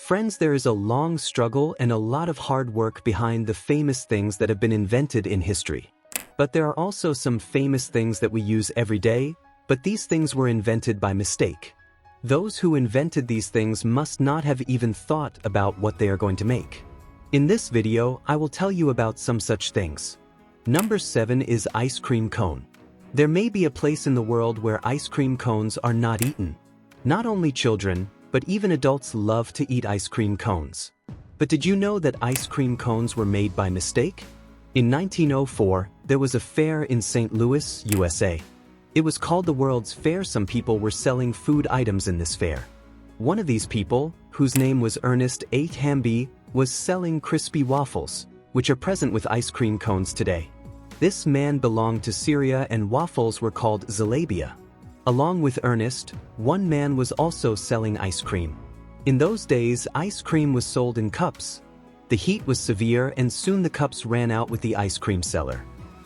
Friends, there is a long struggle and a lot of hard work behind the famous things that have been invented in history. But there are also some famous things that we use every day, but these things were invented by mistake. Those who invented these things must not have even thought about what they are going to make. In this video, I will tell you about some such things. Number 7 is ice cream cone. There may be a place in the world where ice cream cones are not eaten. Not only children, but even adults love to eat ice cream cones. But did you know that ice cream cones were made by mistake? In 1904, there was a fair in St. Louis, USA. It was called the World's Fair. Some people were selling food items in this fair. One of these people, whose name was Ernest H. Hamby, was selling crispy waffles, which are present with ice cream cones today. This man belonged to Syria and waffles were called zalabia. Along with Ernest, one man was also selling ice cream. In those days, ice cream was sold in cups. The heat was severe and soon the cups ran out with the ice cream seller.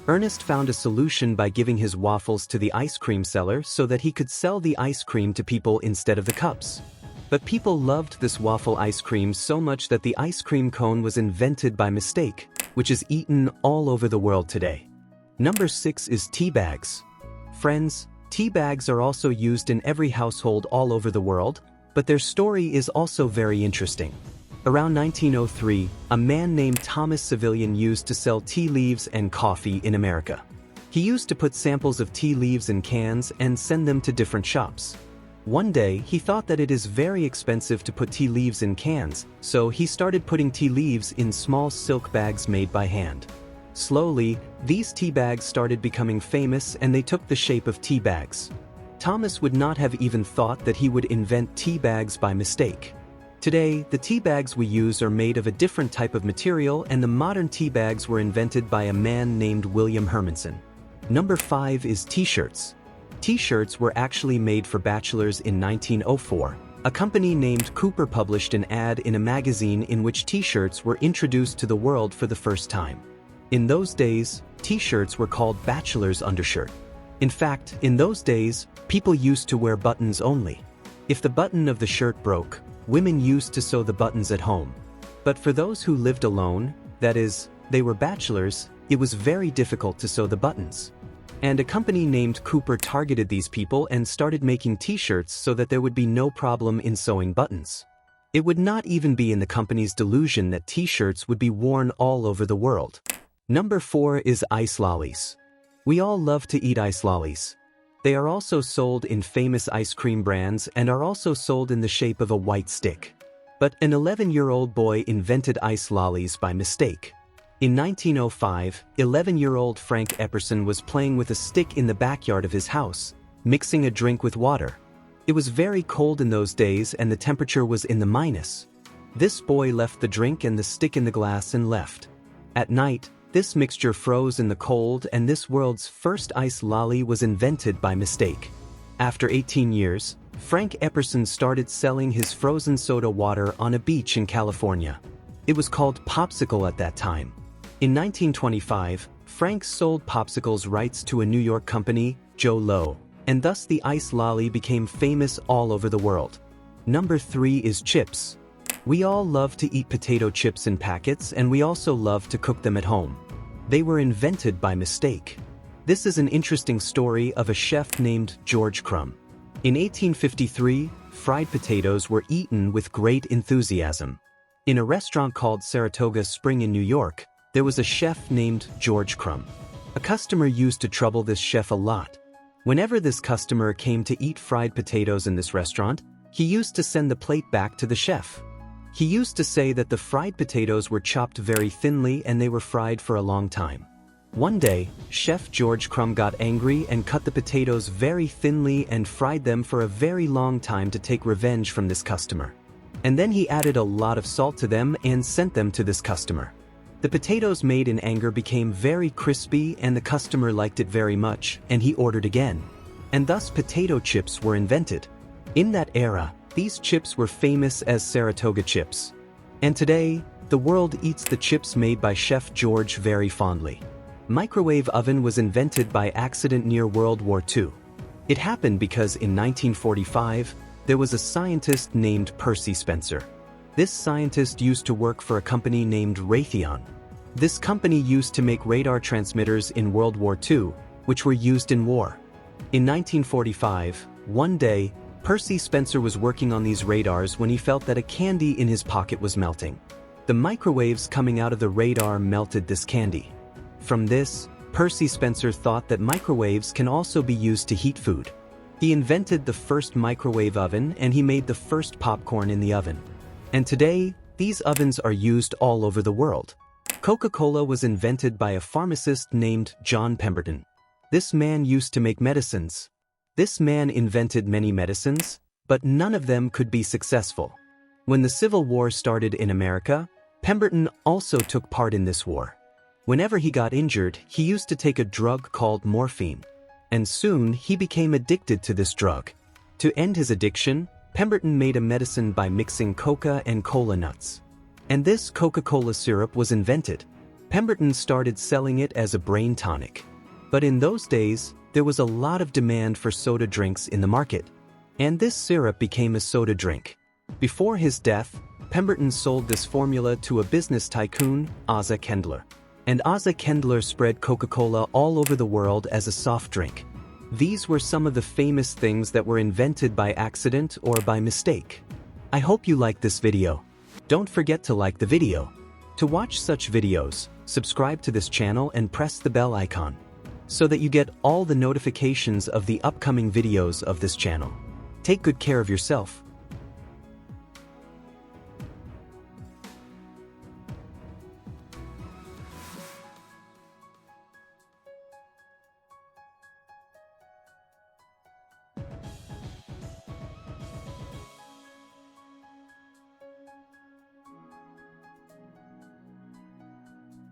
Ernest found a solution by giving his waffles to the ice cream seller so that he could sell the ice cream to people instead of the cups. But people loved this waffle ice cream so much that the ice cream cone was invented by mistake, which is eaten all over the world today. Number 6 is tea bags. Friends, tea bags are also used in every household all over the world, but their story is also very interesting. Around 1903, a man named Thomas Civilian used to sell tea leaves and coffee in America. He used to put samples of tea leaves in cans and send them to different shops. One day, he thought that it is very expensive to put tea leaves in cans, so he started putting tea leaves in small silk bags made by hand. Slowly, these tea bags started becoming famous and they took the shape of tea bags. Thomas would not have even thought that he would invent tea bags by mistake. Today, the tea bags we use are made of a different type of material and the modern tea bags were invented by a man named William Hermanson. Number 5 is T-shirts. T-shirts were actually made for bachelors in 1904. A company named Cooper published an ad in a magazine in which T-shirts were introduced to the world for the first time. In those days, T-shirts were called bachelor's undershirt. In fact, in those days, people used to wear buttons only. If the button of the shirt broke, women used to sew the buttons at home. But for those who lived alone, that is, they were bachelors, it was very difficult to sew the buttons. And a company named Cooper targeted these people and started making T-shirts so that there would be no problem in sewing buttons. It would not even be in the company's delusion that T-shirts would be worn all over the world. Number 4 is ice lollies. We all love to eat ice lollies. They are also sold in famous ice cream brands and are also sold in the shape of a white stick. But an 11-year-old boy invented ice lollies by mistake. In 1905, 11-year-old Frank Epperson was playing with a stick in the backyard of his house, mixing a drink with water. It was very cold in those days and the temperature was in the minus. This boy left the drink and the stick in the glass and left. At night, this mixture froze in the cold and this world's first ice lolly was invented by mistake. After 18 years, Frank Epperson started selling his frozen soda water on a beach in California. It was called Popsicle at that time. In 1925, Frank sold Popsicle's rights to a New York company, Joe Low, and thus the ice lolly became famous all over the world. Number 3 is chips. We all love to eat potato chips in packets and we also love to cook them at home. They were invented by mistake. This is an interesting story of a chef named George Crumb. In 1853, fried potatoes were eaten with great enthusiasm. In a restaurant called Saratoga Spring in New York, there was a chef named George Crumb. A customer used to trouble this chef a lot. Whenever this customer came to eat fried potatoes in this restaurant, he used to send the plate back to the chef. He used to say that the fried potatoes were chopped very thinly and they were fried for a long time. One day, Chef George Crumb got angry and cut the potatoes very thinly and fried them for a very long time to take revenge from this customer. And then he added a lot of salt to them and sent them to this customer. The potatoes made in anger became very crispy and the customer liked it very much and he ordered again. And thus potato chips were invented. In that era, these chips were famous as Saratoga Chips. And today, the world eats the chips made by Chef George very fondly. Microwave oven was invented by accident near World War II. It happened because in 1945, there was a scientist named Percy Spencer. This scientist used to work for a company named Raytheon. This company used to make radar transmitters in World War II, which were used in war. In 1945, one day, Percy Spencer was working on these radars when he felt that a candy in his pocket was melting. The microwaves coming out of the radar melted this candy. From this, Percy Spencer thought that microwaves can also be used to heat food. He invented the first microwave oven and he made the first popcorn in the oven. And today, these ovens are used all over the world. Coca-Cola was invented by a pharmacist named John Pemberton. This man used to make medicines. This man invented many medicines, but none of them could be successful. When the Civil War started in America, Pemberton also took part in this war. Whenever he got injured, he used to take a drug called morphine. And soon, he became addicted to this drug. To end his addiction, Pemberton made a medicine by mixing coca and cola nuts. And this Coca-Cola syrup was invented. Pemberton started selling it as a brain tonic. But in those days, there was a lot of demand for soda drinks in the market. And this syrup became a soda drink. Before his death, Pemberton sold this formula to a business tycoon, Asa Kendler. And Asa Kendler spread Coca-Cola all over the world as a soft drink. These were some of the famous things that were invented by accident or by mistake. I hope you liked this video. Don't forget to like the video. To watch such videos, subscribe to this channel and press the bell icon, so that you get all the notifications of the upcoming videos of this channel. Take good care of yourself.